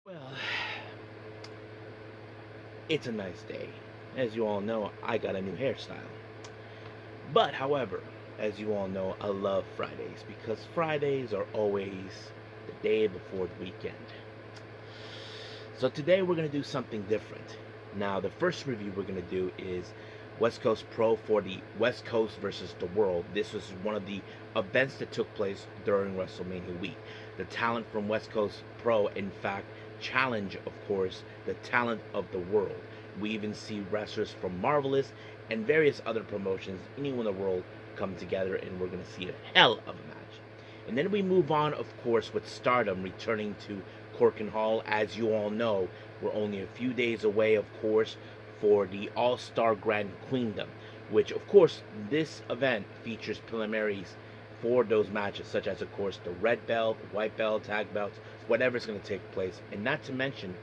Well, it's a nice day. As you all know, I got a new hairstyle. But, however, as you all know, I love Fridays because Fridays are always the day before the weekend. So today we're going to do something different. Now, the first review we're going to do is West Coast Pro for the West Coast versus the World. This was one of the events that took place during WrestleMania week. The talent from West Coast Pro, in fact, challenge, of course, the talent of the world. We even see wrestlers from Marvelous and various other promotions anywhere in the world come together, and we're going to see a hell of a match. And then we move on, of course, with Stardom returning to Korakuen Hall. As you all know, we're only a few days away, of course, for the All-Star Grand Queendom, which, of course, this event features preliminaries for those matches, such as, of course, the red belt, white belt, tag belts, whatever's going to take place. And not to mention,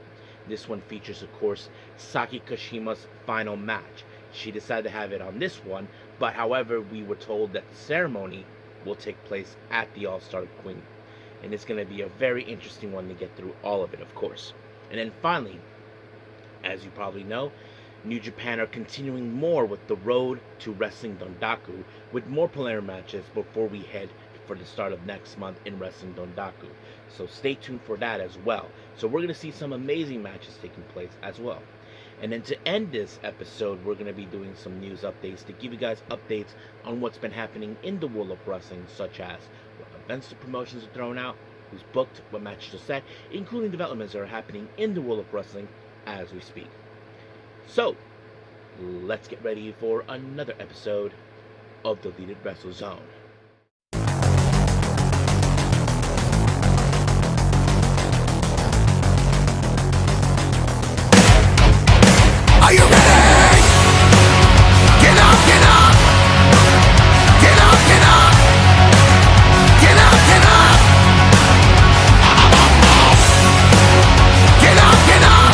this one features, of course, Saki Kashima's final match. She decided to have it on this one, but however, we were told that the ceremony will take place at the All-Star Queen. And it's going to be a very interesting one to get through all of it, of course. And then finally, as you probably know, New Japan are continuing more with the road to Wrestling Dontaku with more preliminary matches before we head for the start of next month in Wrestling Dontaku. So stay tuned for that as well. So we're going to see some amazing matches taking place as well. And then to end this episode, we're going to be doing some news updates to give you guys updates on what's been happening in the world of wrestling, such as what events the promotions are thrown out, who's booked, what matches are set, including developments that are happening in the world of wrestling as we speak. So, let's get ready for another episode of the Deleted Wrestle Zone. Are you ready? Get up, get up! Get up, get up! Get up, get up! Get up, get up!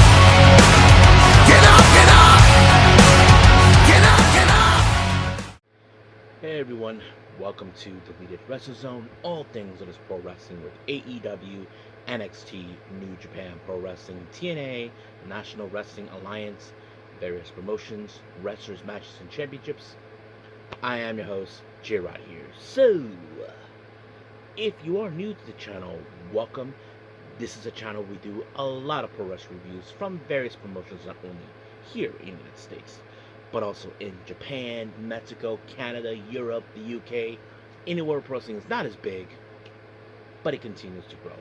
Get up, get up! Get up, get up! Hey everyone, welcome to the Deleted Wrestle Zone, all things that is pro wrestling with AEW, NXT, New Japan Pro Wrestling, TNA, National Wrestling Alliance, various promotions, wrestlers, matches, and championships. I am your host, J-Rod here. So, if you are new to the channel, welcome. This is a channel we do a lot of pro wrestling reviews from various promotions, not only here in the United States, but also in Japan, Mexico, Canada, Europe, the UK, anywhere pro wrestling is not as big, but it continues to grow.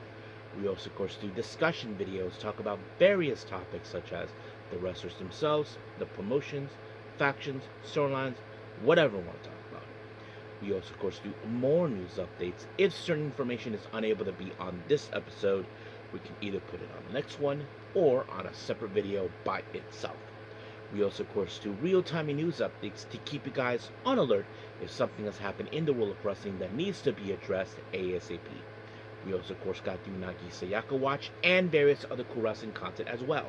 We also, of course, do discussion videos, talk about various topics such as the wrestlers themselves, the promotions, factions, storylines, whatever we want to talk about. We also, of course, do more news updates. If certain information is unable to be on this episode, we can either put it on the next one or on a separate video by itself. We also, of course, do real-time news updates to keep you guys on alert if something has happened in the world of wrestling that needs to be addressed ASAP. We also, of course, got Nagi Sayaka Watch and various other cool wrestling content as well.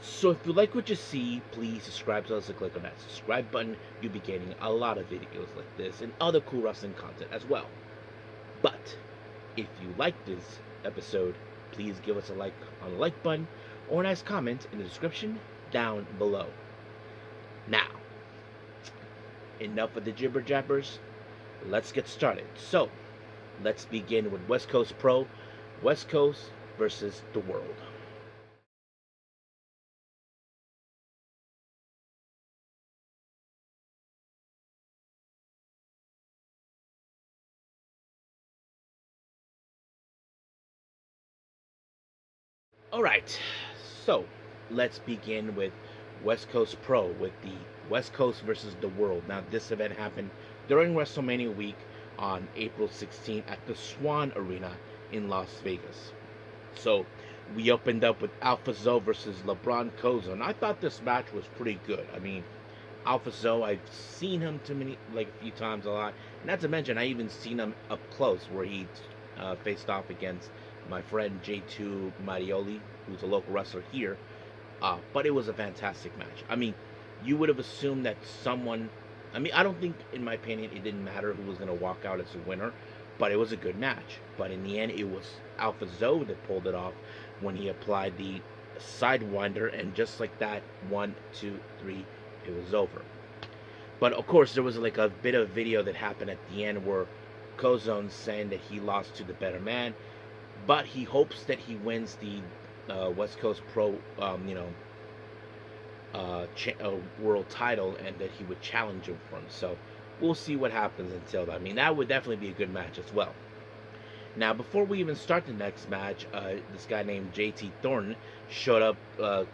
So if you like what you see, please subscribe to us and click on that subscribe button. You'll be getting a lot of videos like this and other cool wrestling content as well. But if you like this episode, please give us a like on the like button or a nice comment in the description down below. Now, enough of the jibber jabbers. Let's get started. So, let's begin with West Coast Pro, West Coast versus the World. Alright, so let's begin with West Coast Pro with the West Coast versus the World. Now, this event happened during WrestleMania week on April 16th at the Swan Arena in Las Vegas. So, we opened up with Alpha Zoe versus LeBron Koza, and I thought this match was pretty good. I mean, Alpha Zoe, I've seen him a few times a lot. Not to mention, I even seen him up close where he faced off against my friend J2 Marioli, who's a local wrestler here. But it was a fantastic match. I mean, you would have assumed that someone... I mean, I don't think, in my opinion, it didn't matter who was going to walk out as a winner. but it was a good match. But in the end, it was Alpha Zoe that pulled it off when he applied the Sidewinder, and just like that, 1, 2, 3, it was over. But of course, there was like a bit of video that happened at the end where Kozone saying that he lost to the better man, but he hopes that he wins the West Coast Pro, world title, and that he would challenge him for him. So we'll see what happens until that. I mean, that would definitely be a good match as well. Now, before we even start the next match, this guy named JT Thornton showed up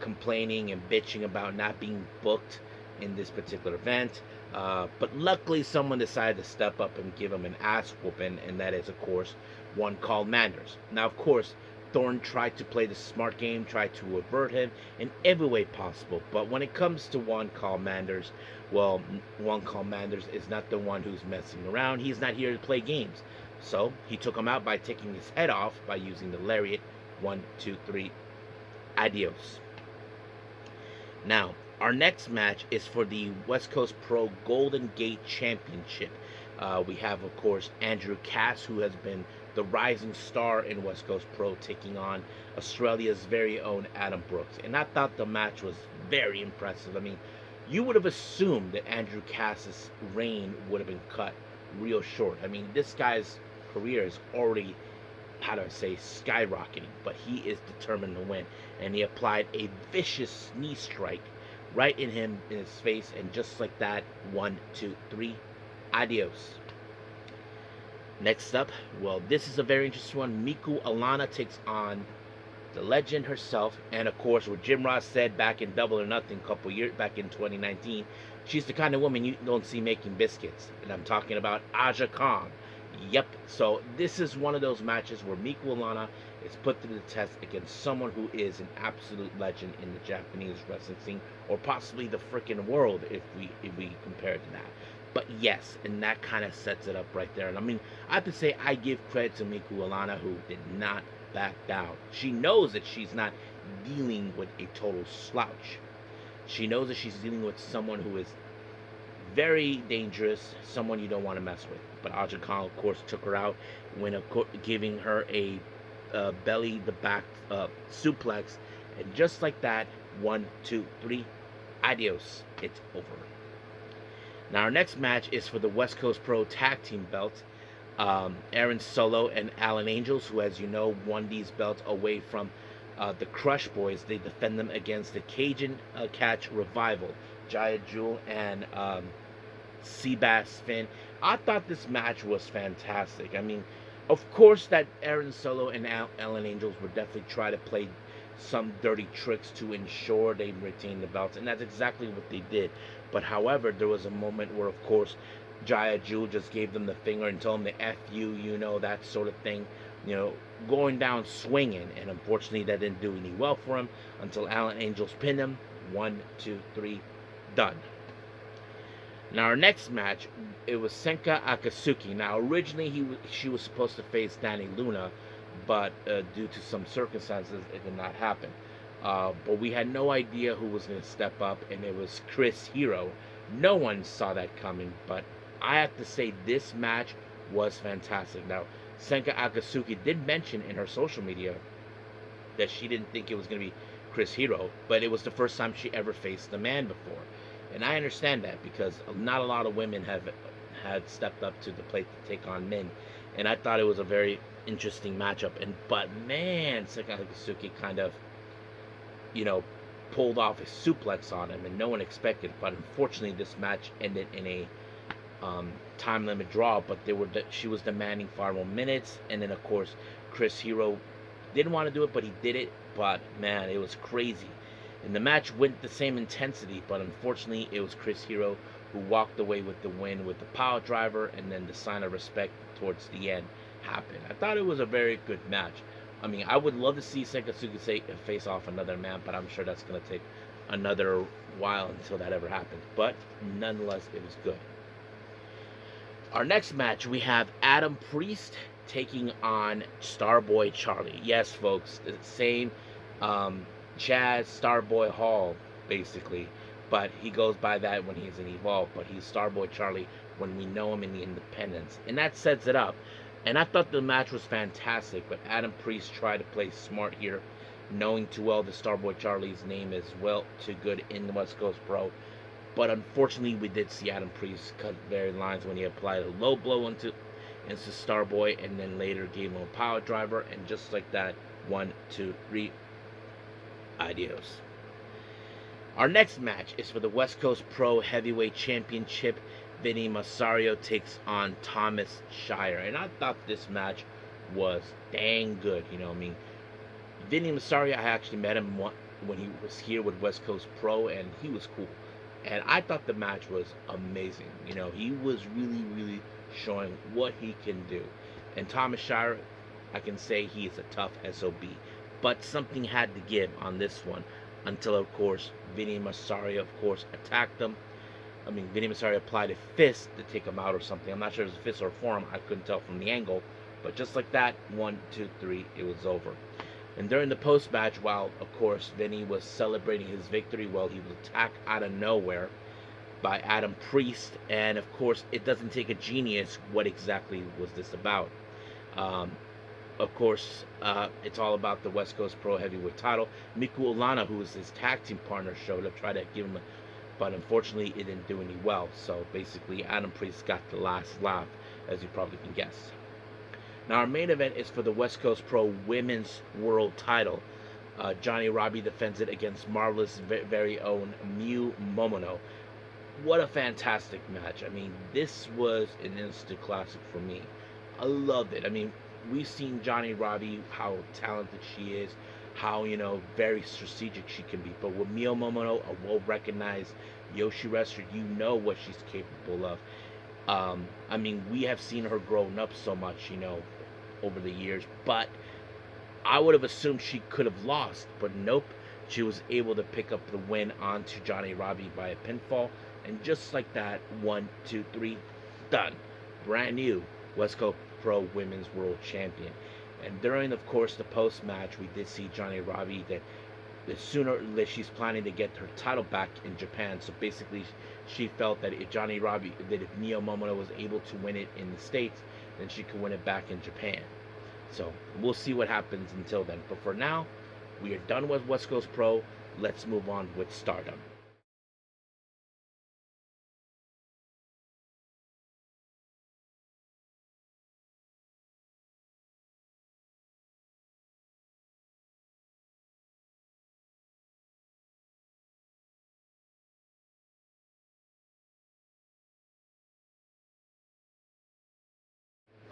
complaining and bitching about not being booked in this particular event. But luckily, someone decided to step up and give him an ass whooping, and that is, of course, one called Manders. Now, of course, Thorne tried to play the smart game, tried to avert him in every way possible. But when it comes to one called Manders, well, one called Manders is not the one who's messing around. He's not here to play games. So he took him out by taking his head off by using the lariat. 1, 2, 3, adios. Now, our next match is for the West Coast Pro Golden Gate Championship. We have, of course, Andrew Cass, who has been the rising star in West Coast Pro, taking on Australia's very own Adam Brooks. And I thought the match was very impressive. I mean, you would have assumed that Andrew Cass's reign would have been cut real short. I mean, this guy's career is already, how do I say, skyrocketing, but he is determined to win. And he applied a vicious knee strike right in his face, and just like that, 1, 2, 3, adios. Next up, well, this is a very interesting one. Miku Alana takes on the legend herself, and of course, what Jim Ross said back in Double or Nothing a couple years back in 2019, she's the kind of woman you don't see making biscuits, and I'm talking about Aja Kong. Yep. So this is one of those matches where Miku Alana is put to the test against someone who is an absolute legend in the Japanese wrestling scene, or possibly the freaking world if we compare it to that. But yes, and that kind of sets it up right there. And I mean, I have to say, I give credit to Miku Alana, who did not back down. She knows that she's not dealing with a total slouch. She knows that she's dealing with someone who is very dangerous, someone you don't want to mess with. But Aja Khan, of course, took her out when giving her a belly the back suplex, and just like that, 1, 2, 3, adios, it's over. Now our next match is for the West Coast Pro Tag Team belt. Aaron Solo and Alan Angels, who, as you know, won these belts away from the Crush Boys. They defend them against the Cajun Catch Revival, Jaya Jewel and Seabass Finn. I thought this match was fantastic. I mean, of course that Aaron Solo and Alan Angels would definitely try to play some dirty tricks to ensure they retain the belts, and that's exactly what they did. But however, there was a moment where, of course, Jaya Jewel just gave them the finger and told them to F you, you know, that sort of thing, you know, going down swinging. And unfortunately, that didn't do any well for him until Alan Angels pinned him. 1, 2, 3, done. Now our next match, it was Senka Akatsuki. Now originally she was supposed to face Danny Luna, but due to some circumstances, it did not happen. But we had no idea who was going to step up, and it was Chris Hero. No one saw that coming, but I have to say this match was fantastic. Now, Senka Akatsuki did mention in her social media that she didn't think it was going to be Chris Hero, but it was the first time she ever faced a man before. And I understand that because not a lot of women had stepped up to the plate to take on men. And I thought it was a very interesting matchup. But man, Senka Akatsuki kind of, you know, pulled off a suplex on him, and no one expected it. But unfortunately, this match ended in a time limit draw. But she was demanding 5 more minutes, and then of course Chris Hero didn't want to do it, but he did it. But man, it was crazy, and the match went the same intensity. But unfortunately, it was Chris Hero who walked away with the win with the power driver, and then the sign of respect towards the end happened. I thought it was a very good match. I mean, I would love to see Senkatsuki face off another man, but I'm sure that's going to take another while until that ever happens. But nonetheless, it was good. Our next match, we have Adam Priest taking on Starboy Charlie. Yes, folks, the same Chaz Starboy Hall, basically. But he goes by that when he's in Evolve. But he's Starboy Charlie when we know him in the Independents. And that sets it up. And I thought the match was fantastic, but Adam Priest tried to play smart here, knowing too well the Starboy Charlie's name is well too good in the West Coast Pro. But unfortunately, we did see Adam Priest cut very lines when he applied a low blow into Starboy, and then later gave him a power driver, and just like that, 1, 2, 3, adios. Our next match is for the West Coast Pro Heavyweight Championship. Vinny Masario takes on Thomas Shire, and I thought this match was dang good. You know, I mean, Vinny Masario, I actually met him when he was here with West Coast Pro, and he was cool. And I thought the match was amazing. You know, he was really, really showing what he can do. And Thomas Shire, I can say he is a tough SOB. But something had to give on this one until, of course, Vinny Masario, of course, attacked him. I mean, Vinny Masario applied a fist to take him out or something. I'm not sure if it was a fist or a forearm. I couldn't tell from the angle. But just like that, 1, 2, 3, it was over. And during the post-match, while, of course, Vinny was celebrating his victory, well, he was attacked out of nowhere by Adam Priest. And, of course, it doesn't take a genius. What exactly was this about? Of course, it's all about the West Coast Pro Heavyweight title. Miku Olana, who was his tag team partner, showed up, tried to give him but unfortunately, it didn't do any well. So, basically, Adam Priest got the last laugh, as you probably can guess. Now, our main event is for the West Coast Pro Women's World Title. Johnny Robbie defends it against Marvelous' very own Miyu Momono. What a fantastic match. I mean, this was an instant classic for me. I loved it. I mean, we've seen Johnny Robbie, how talented she is, how, you know, very strategic she can be. But with Miyu Momono, a well-recognized Yoshi wrestler, you know what she's capable of. I mean, we have seen her growing up so much, you know, over the years, but I would have assumed she could have lost, but nope, she was able to pick up the win onto Johnny Robbie by a pinfall, and just like that, 1, 2, 3, done. Brand new West Coast Pro Women's World Champion. And during, of course, the post-match, we did see Johnny Robbie that that she's planning to get her title back in Japan. So basically, she felt that if Miyu Momono was able to win it in the States, then she could win it back in Japan. So we'll see what happens until then. But for now, we are done with West Coast Pro. Let's move on with Stardom.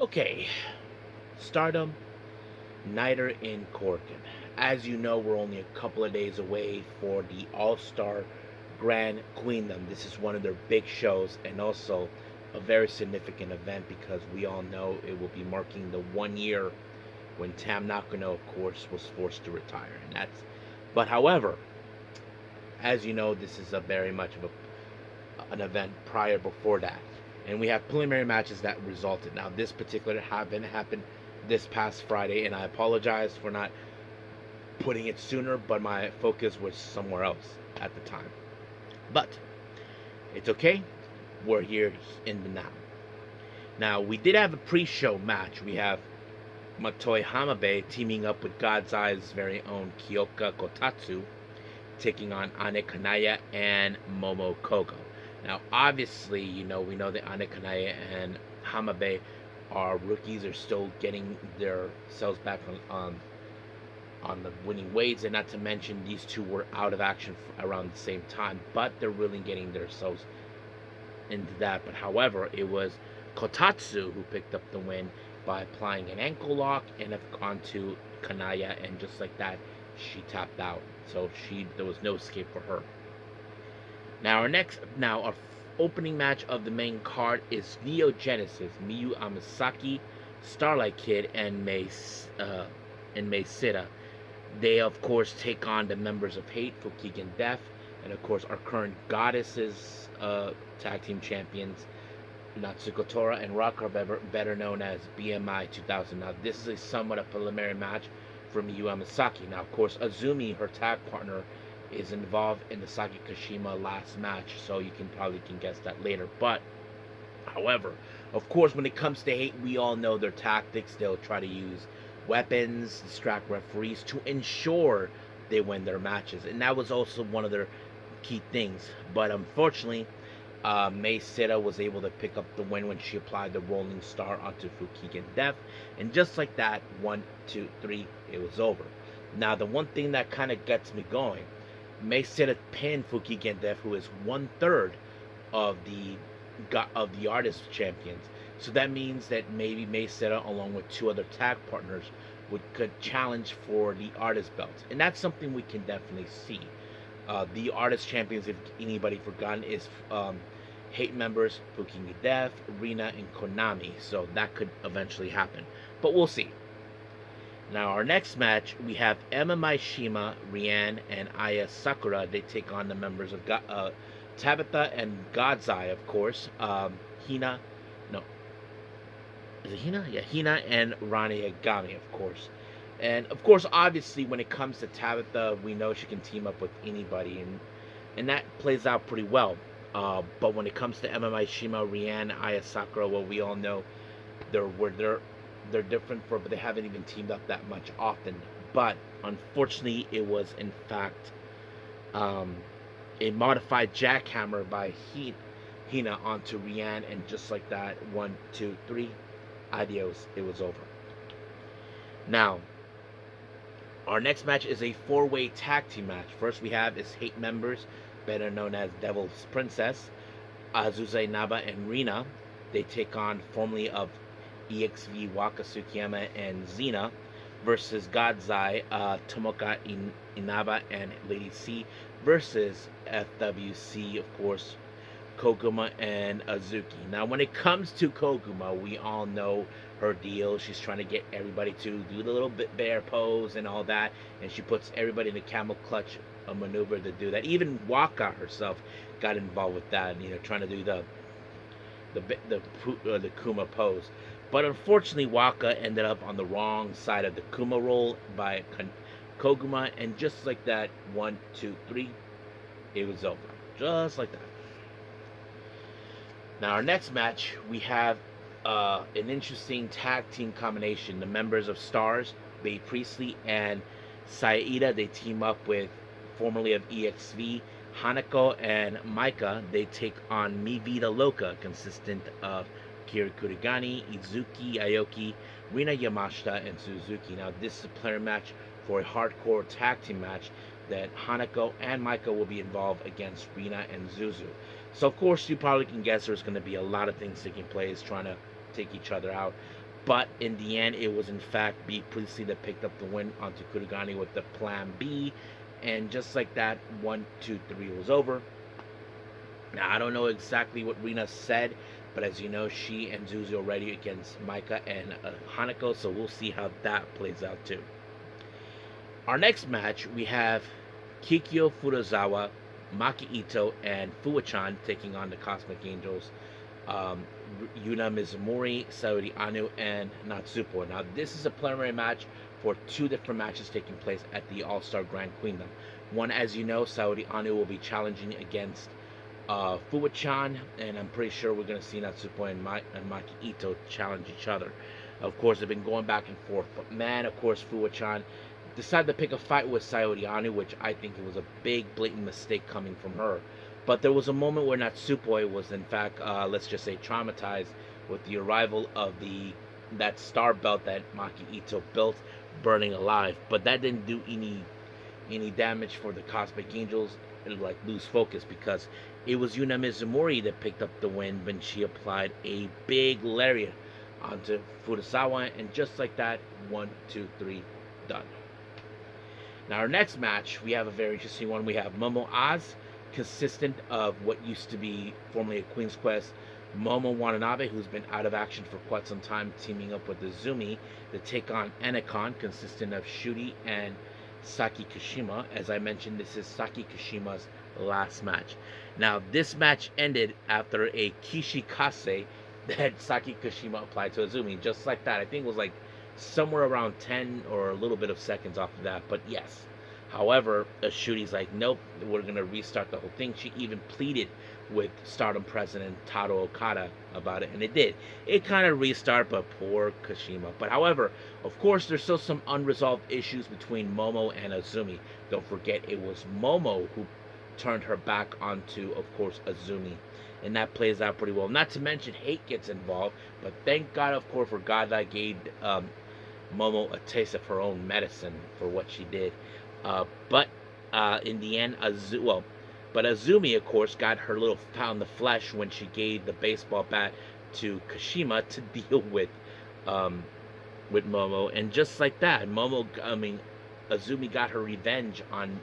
Okay, Stardom, Nighter in Korakuen. As you know, we're only a couple of days away for the All-Star Grand Queendom. This is one of their big shows and also a very significant event because we all know it will be marking the 1 year when Tam Nakano, of course, was forced to retire. But however, as you know, this is a very much of an event before that. And we have preliminary matches that resulted. Now, this particular event happened this past Friday, and I apologize for not putting it sooner, but my focus was somewhere else at the time. But it's okay. We're here in the now. Now, we did have a pre-show match. We have Matoi Hamabe teaming up with God's Eye's very own Kyoka Kotatsu, taking on Ane Kanaya and Momo Kogo. Now, obviously, we know that Ane Kanaya and Hamabe are rookies, are still getting their selves back on the winning ways, and not to mention these two were out of action around the same time, but they're really getting themselves into that. But however, it was Kotatsu who picked up the win by applying an ankle lock and onto Kanaya, and just like that, she tapped out. So there was no escape for her. Now our opening match of the main card is Neo Genesis, Miyu Amasaki, Starlight Kid, and Mei Sita. They of course take on the members of Hate, Fukik and Death, and of course our current Goddesses tag team champions, Natsuko Tora and Rock, are better known as BMI 2000. Now this is a somewhat a preliminary match for Miyu Amasaki. Now of course Azumi, her tag partner, is involved in the Saki Kashima last match, so you can probably guess that later. But however, Of course, when it comes to hate, we all know their tactics. They'll try to use weapons, distract referees to ensure they win their matches. And that was also one of their key things. But unfortunately, Mei Sita was able to pick up the win when she applied the Rolling Star onto Fukigen Death. And just like that, 1, 2, 3, it was over. Now, the one thing that kind of gets me going, Mei Sita pinned Fukigen Death, who is 1/3 of the artist champions. So that means that maybe Mei Sita, along with 2 other tag partners, could challenge for the artist belt, and that's something we can definitely see. The artist champions, if anybody forgotten, is Hate members Fukigen Death, Rina, and Konami. So that could eventually happen, but we'll see. Now, our next match, we have Emma Maishima, Rian, and Aya Sakura. They take on the members of Tabitha and God's Eye, of course. Hina, no, is it Hina? Yeah, Hina and Rani Agami, of course. And of course, obviously, when it comes to Tabitha, we know she can team up with anybody, and that plays out pretty well. But when it comes to Emma Maishima, Rian, Aya Sakura, well, we all know they're they're different but they haven't even teamed up that much often. But unfortunately, it was in fact a modified jackhammer by Hina onto Rian, and just like that, 1, 2, 3, adios, it was over. Now, our next match is a 4-way tag team match. First we have is Hate members, better known as Devil's Princess, Azusa Inaba and Rina. They take on formerly of EXV Waka Tsukiyama and Xena versus God's Eye, Tomoka Inaba and Lady C versus FWC, of course, Koguma and Azuki. Now, when it comes to Koguma, we all know her deal. She's trying to get everybody to do the little bit bear pose and all that, and she puts everybody in the camel clutch, a maneuver to do that. Even Waka herself got involved with that, trying to do the Kuma pose. But unfortunately, Waka ended up on the wrong side of the Kuma roll by Koguma, and just like that, 1, 2, 3, it was over. Just like that. Now, our next match, we have an interesting tag team combination. The members of Stars, Bae Priestley and Saida, they team up with formerly of EXV, Hanako and Maika. They take on Mi Vida Loca, consistent of Kiri Kurigani, Izuki Aoki, Rina Yamashita, and Suzuki. Now, this is a player match for a hardcore tag team match that Hanako and Maika will be involved against Rina and Zuzu. So, of course, you probably can guess there's going to be a lot of things taking place, trying to take each other out. But in the end, it was in fact Bae Priestley that picked up the win onto Kurigani with the Plan B. And just like that, 1, 2, 3 was over. Now, I don't know exactly what Rina said, but as you know, she and Zuzu are ready against Maika and Hanako, so we'll see how that plays out too. Our next match, we have Kikyo Furuzawa, Maki Ito, and Fuwachan taking on the Cosmic Angels, Yuna Mizumori, Saori Anu, and Natsupo. Now, this is a preliminary match for 2 different matches taking place at the All-Star Grand Queendom. One, as you know, Saori Anu will be challenging against Fuwachan, and I'm pretty sure we're going to see Natsupo and Maki Ito challenge each other. Of course, they've been going back and forth, but man, of course, Fuwachan decided to pick a fight with Saori Anu, which I think it was a big, blatant mistake coming from her. But there was a moment where Natsupoi was, in fact, let's just say, traumatized with the arrival of that star belt that Maki Ito built, burning alive. But that didn't do any damage for the Cosmic Angels. It like lose focus because it was Yuna Mizumori that picked up the win when she applied a big lariat onto Furusawa, and just like that, 1, 2, 3, done. Now, our next match, we have a very interesting one. We have Momo Oz, consistent of what used to be formerly a Queen's Quest, Momo Watanabe, who's been out of action for quite some time, teaming up with Izumi to take on Enakon, consistent of Shuri and Saki Kashima. As I mentioned, this is Saki Kashima's last match. Now, this match ended after a Kishikase that Saki Kashima applied to Izumi, just like that. I think it was like somewhere around 10 or a little bit of seconds off of that, but yes. However, Shuri's like, nope, we're gonna restart the whole thing. She even pleaded with Stardom president Taro Okada about it, and it did. It kind of restart, but poor Kashima. But however, of course, there's still some unresolved issues between Momo and Azumi. Don't forget, it was Momo who turned her back onto, of course, Azumi, and that plays out pretty well. Not to mention, hate gets involved, but thank God, of course, for God that gave Momo a taste of her own medicine for what she did. But in the end, but Azumi, of course, got her little pound of flesh when she gave the baseball bat to Kashima to deal um, with Momo, and just like that, Azumi got her revenge on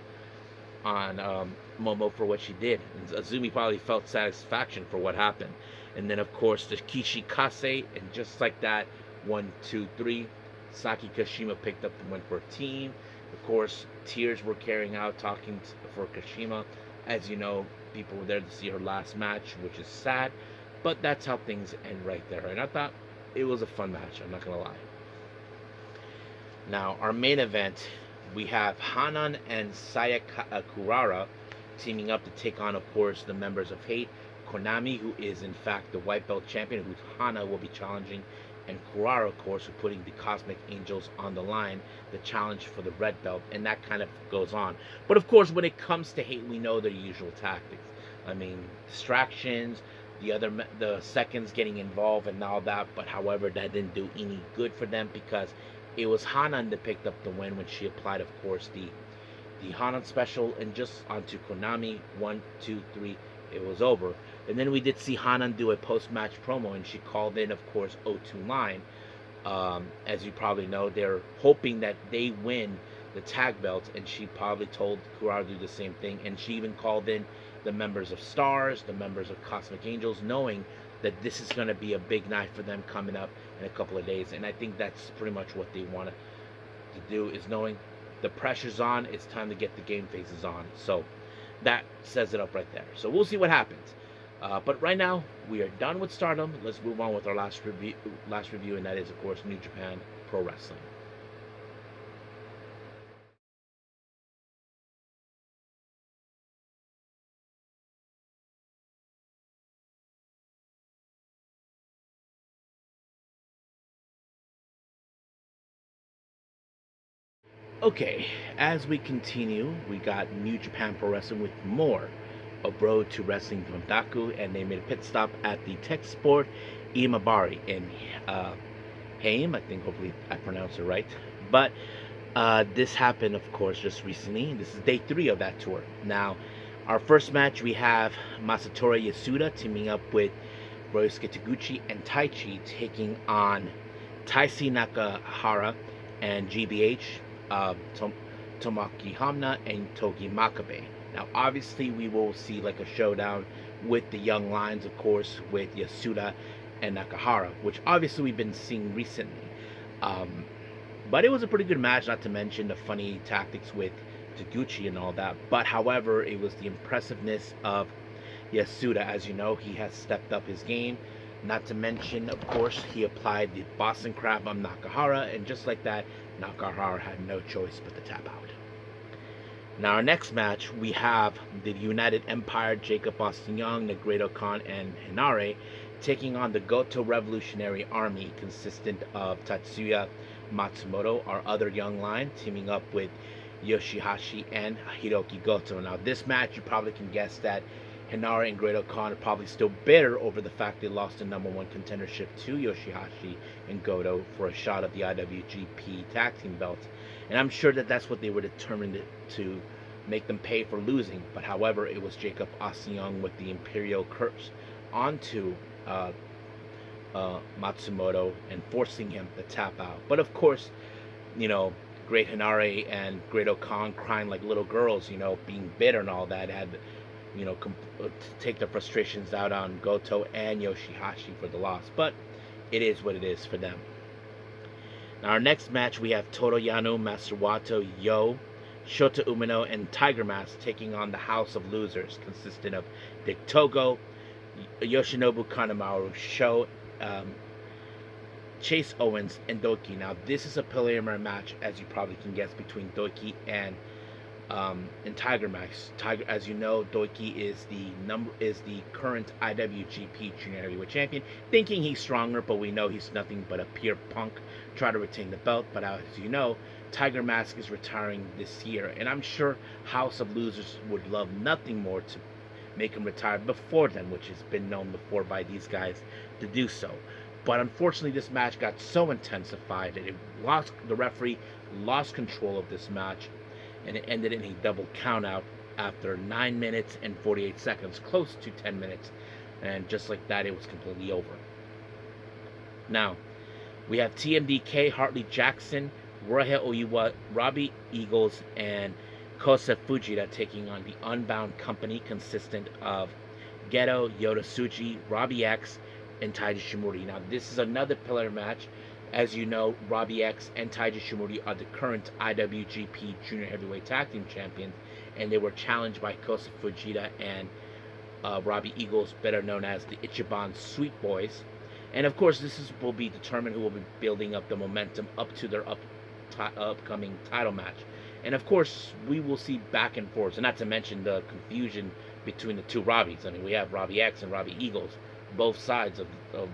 Momo for what she did. And Azumi probably felt satisfaction for what happened. And then, of course, the Kishi Kase, and just like that, 1, 2, 3, Saki Kashima picked up the win for a team. Of course, tears were carrying out, talking for Kashima. As you know, people were there to see her last match, which is sad, but that's how things end right there. And I thought it was a fun match, I'm not going to lie. Now, our main event, we have Hanan and Saya Kurara teaming up to take on, of course, the members of Hate. Konami, who is in fact the white belt champion, who Hana will be challenging, and Kurara, of course, who putting the Cosmic Angels on the line, the challenge for the red belt, and that kind of goes on. But of course, when it comes to Hate, we know their usual tactics. I mean, distractions, the seconds getting involved and all that. But however, that didn't do any good for them because it was Hanan that picked up the win when she applied, of course, the Hanan special, and just onto Konami. 1, 2, 3, it was over. And then we did see Hanan do a post-match promo, and she called in, of course, O2 line. As you probably know, they're hoping that they win the tag belts, and she probably told Kurara to do the same thing. And she even called in the members of Stars, the members of Cosmic Angels, knowing that this is going to be a big night for them coming up in a couple of days. And I think that's pretty much what they want to do, is knowing the pressure's on, it's time to get the game faces on. So that says it up right there. So we'll see what happens. But right now, we are done with Stardom. Let's move on with our last review, and that is, of course, New Japan Pro Wrestling. Okay, as we continue, we got New Japan Pro Wrestling with more of Road to Wrestling Dontaku, and they made a pit stop at the Tech Sport Imabari in Haim. I think hopefully I pronounced it right. But this happened, of course, just recently. This is day 3 of that tour. Now, our first match, we have Masatori Yasuda teaming up with Ryosuke Taguchi and Taichi taking on Taisi Nakahara and GBH, Tomoaki Hamna and Togi Makabe. Now, obviously, we will see like a showdown with the young lions, of course, with Yasuda and Nakahara, which obviously we've been seeing recently. But it was a pretty good match, not to mention the funny tactics with Taguchi and all that. But however, it was the impressiveness of Yasuda. As you know, he has stepped up his game. Not to mention, of course, he applied the Boston Crab on Nakahara, and just like that, Nakahara had no choice but to tap out. Now, our next match, we have the United Empire, Jacob Austin Young, Negredo Khan, and Hinare taking on the Goto Revolutionary Army, consistent of Tatsuya Matsumoto, our other young line, teaming up with Yoshihashi and Hiroki Goto. Now, this match, you probably can guess that Hinare and Great Khan are probably still bitter over the fact they lost the #1 contendership to Yoshihashi and Goto for a shot at the IWGP Tag Team belts. And I'm sure that that's what they were determined to make them pay for losing. But however, it was Jacob Austin Young with the Imperial Curse onto Matsumoto and forcing him to tap out. But of course, Great Hinare and Great Khan crying like little girls, being bitter and all that, had to take their frustrations out on Goto and Yoshihashi for the loss. But it is what it is for them. Now, our next match, we have Toru Yano, Master Wato, Yo, Shota Umino, and Tiger Mask taking on the House of Losers, consisting of Dick Togo, Yoshinobu Kanemaru, Sho, Chase Owens, and Doki. Now, this is a preliminary match, as you probably can guess, between Doki and in Tiger Max. Tiger, as you know, Doiki is the current IWGP Junior Heavyweight Champion, thinking he's stronger, but we know he's nothing but a pure punk. Try to retain the belt, but as you know, Tiger Mask is retiring this year, and I'm sure House of Losers would love nothing more to make him retire before then, which has been known before by these guys to do so. But unfortunately, this match got so intensified that the referee lost control of this match, and it ended in a double countout after 9 minutes and 48 seconds, close to 10 minutes, and just like that, it was completely over. Now, we have TMDK, Hartley Jackson, Rohei Oiwa, Robbie Eagles, and Kosa Fujita taking on the Unbound Company, consistent of Geto, Yota Tsuji, Robbie X, and Taiji Shimori. Now, this is another pillar match. As you know, Robbie X and Taiji Shimori are the current IWGP Junior Heavyweight Tag Team Champions, and they were challenged by Kosa Fujita and Robbie Eagles, better known as the Ichiban Sweet Boys. And of course, will be determined who will be building up the momentum up to their upcoming title match. And of course, we will see back and forth, and not to mention the confusion between the two Robbies. I mean, we have Robbie X and Robbie Eagles, both sides of the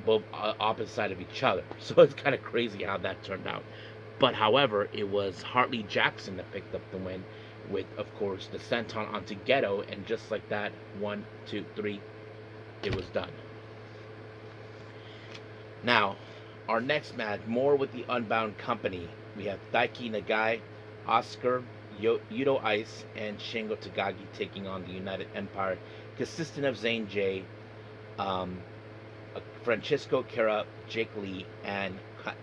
both opposite side of each other. So it's kind of crazy how that turned out. But however, it was Hartley Jackson that picked up the win with, of course, the senton onto Geto, and just like that, 1, 2, 3, it was done. Now, our next match, more with the Unbound Company. We have Daiki Nagai, Oscar, Yudo Ice, and Shingo Takagi taking on the United Empire, consisting of Zane J, Francisco Kera, Jake Lee, and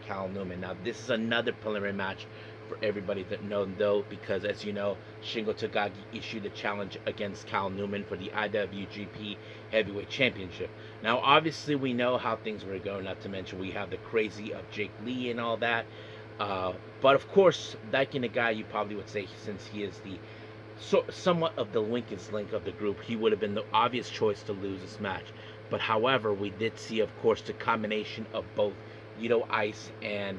Cal Newman. Now, this is another preliminary match for everybody that knows, though, because as you know, Shingo Takagi issued a challenge against Cal Newman for the IWGP Heavyweight Championship. Now, obviously, we know how things were going, not to mention we have the crazy of Jake Lee and all that. But of course, Daiki Nagai, you probably would say, since he is the somewhat of the weakest link of the group, he would have been the obvious choice to lose this match. But however, we did see, of course, the combination of both Yudo Ice and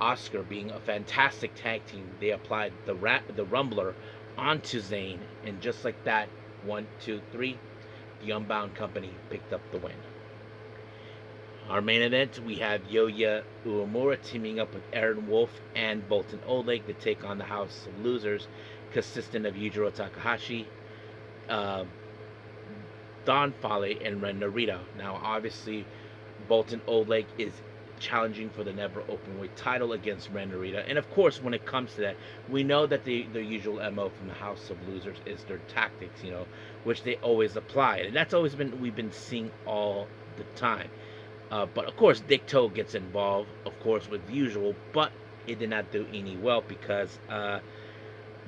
Oscar being a fantastic tag team. They applied the Rumbler onto Zayn, and just like that, 1, 2, 3, the Unbound Company picked up the win. Our main event, we have Yoya Uemura teaming up with Aaron Wolf and Boltin Oleg to take on the House of Losers, consisting of Yujiro Takahashi, Don Fale, and Ren Narita. Now, obviously, Boltin Oleg is challenging for the Never Openweight title against Ren Narita. And of course, when it comes to that, we know that the usual MO from the House of Losers is their tactics, which they always apply. And that's always we've been seeing all the time. But of course, Dick Toe gets involved, of course, with usual, but it did not do any well because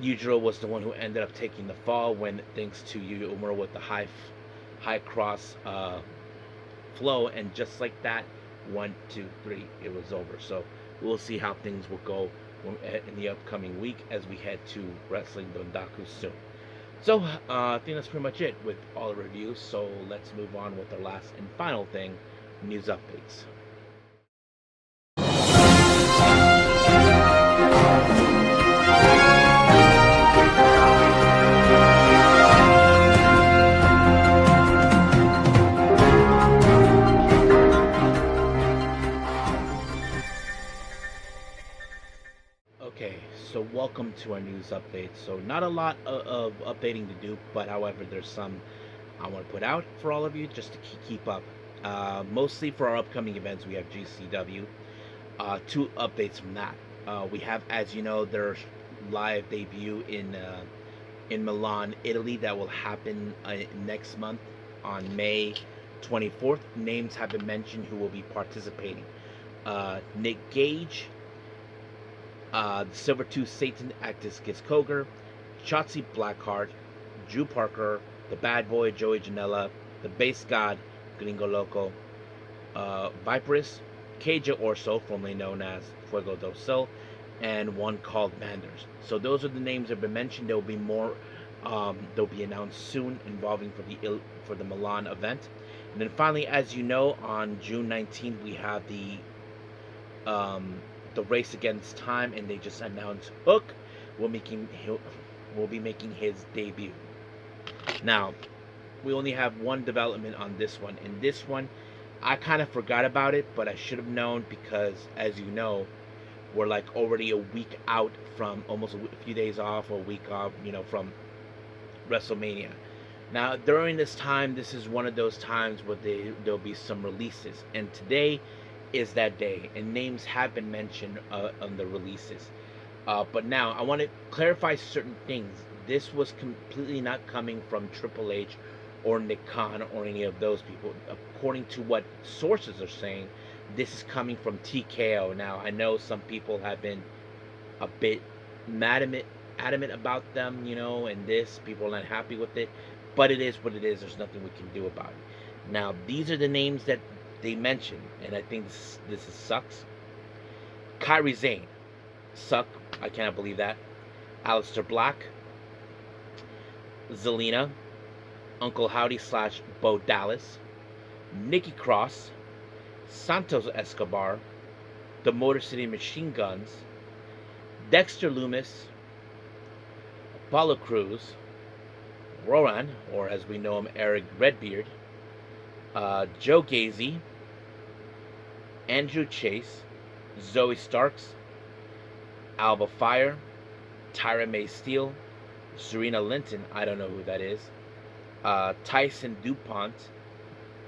Yujiro was the one who ended up taking the fall when, thanks to Yuya Uemura with the high cross flow, and just like that, 1, 2, 3, it was over. So we'll see how things will go in the upcoming week as we head to Wrestling Dontaku soon. So I think that's pretty much it with all the reviews. So let's move on with our last and final thing, news updates. Okay, so welcome to our news update. So not a lot of updating to do, but however, there's some I want to put out for all of you just to keep up. Mostly for our upcoming events, we have GCW. 2 updates from that. We have, as you know, their live debut in Milan, Italy, that will happen next month on May 24th. Names have been mentioned who will be participating. Nick Gage, the Silver-Tooth Satan, Actus Giskoger, Shotzi Blackheart, Drew Parker, the Bad Boy, Joey Janela, the Base God, Gringo Loco, Viperus, KJ Orso, formerly known as Fuego del Sol, and one called Manders. So those are the names that have been mentioned. There will be more. They'll be announced soon, involving for the Milan event. And then finally, as you know, on June 19th, we have the Race Against Time, and they just announced Hook will be making his debut. Now, we only have one development on this one, and this one I kind of forgot about it, but I should have known because, as you know, we're like already a week out from almost a few days off or a week off, from WrestleMania. Now, during this time, this is one of those times where there'll be some releases, and today is that day, and names have been mentioned on the releases. But now, I want to clarify certain things. This was completely not coming from Triple H or Nick Khan or any of those people. According to what sources are saying, this is coming from TKO. Now, I know some people have been a bit adamant about them, and this people are not happy with it, but it is what it is. There's nothing we can do about it. Now, these are the names that they mentioned, and I think this sucks. Kairi Sane, suck. I cannot believe that. Aleister Black, Zelina, Uncle Howdy / Bo Dallas, Nikki Cross, Santos Escobar, the Motor City Machine Guns, Dexter Lumis, Apollo Crews, Rowan, or as we know him, Eric Redbeard, Joe Gacy, Andrew Chase, Zoe Starks, Alba Fire, Tyra May Steele, Serena Linton, I don't know who that is, Tyson DuPont,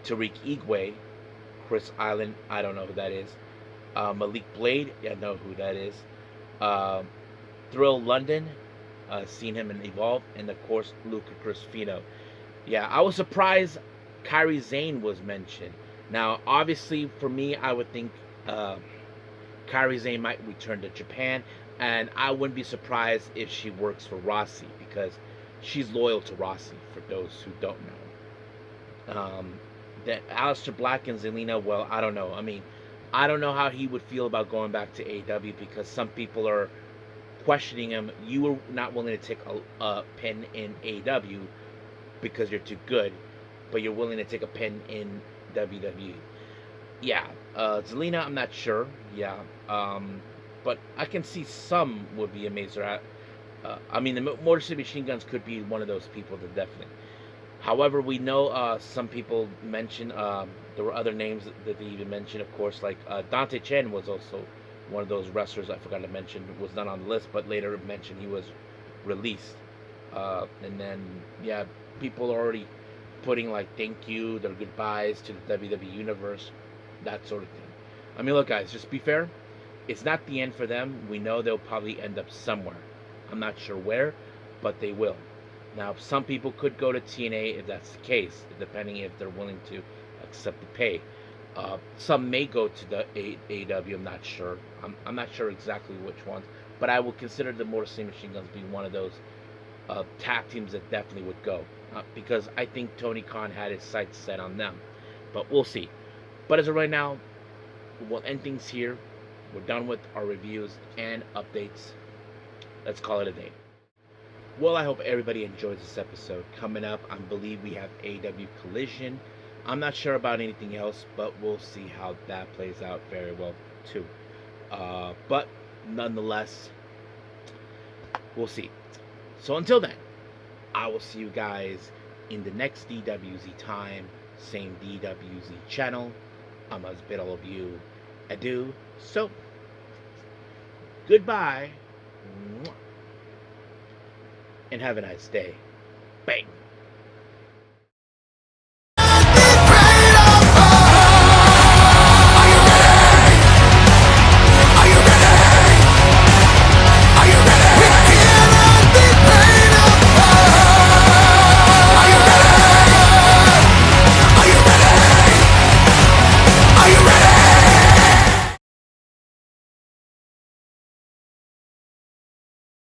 Tariq Igwe, Chris Island, I don't know who that is, Malik Blade, I know who that is, Thrill London, seen him in Evolve, and of course Luca Crespino. Yeah, I was surprised Kairi Sane was mentioned. Now, obviously, for me, I would think Kairi Sane might return to Japan, and I wouldn't be surprised if she works for Rossi because she's loyal to Rossi. For those who don't know, that Aleister Black and Zelina, well, I don't know. I mean, I don't know how he would feel about going back to AEW because some people are questioning him. You were not willing to take a pin in AEW because you're too good, but you're willing to take a pin in WWE. Yeah, Zelina, I'm not sure. Yeah, but I can see some would be amazed at. I mean, the Motor City Machine Guns could be one of those people that definitely. However, we know some people mentioned there were other names that they even mentioned, of course, like Dante Chen was also one of those wrestlers I forgot to mention, was not on the list, but later mentioned he was released. And then, yeah, people are already putting like thank you, their goodbyes to the WWE Universe, that sort of thing. I mean, look, guys, just be fair. It's not the end for them. We know they'll probably end up somewhere. I'm not sure where, but they will. Now, some people could go to TNA if that's the case, depending if they're willing to accept the pay. Some may go to the AEW. I'm not sure. I'm not sure exactly which ones, but I would consider the Motor City Machine Guns being one of those tag teams that definitely would go because I think Tony Khan had his sights set on them. But we'll see. But as of right now, we'll end things here. We're done with our reviews and updates. Let's call it a day. Well, I hope everybody enjoys this episode. Coming up, I believe we have AEW Collision. I'm not sure about anything else, but we'll see how that plays out very well, too. But nonetheless, we'll see. So until then, I will see you guys in the next DWZ time, same DWZ channel. I must bid all of you adieu. So, goodbye, and have a nice day. Bang.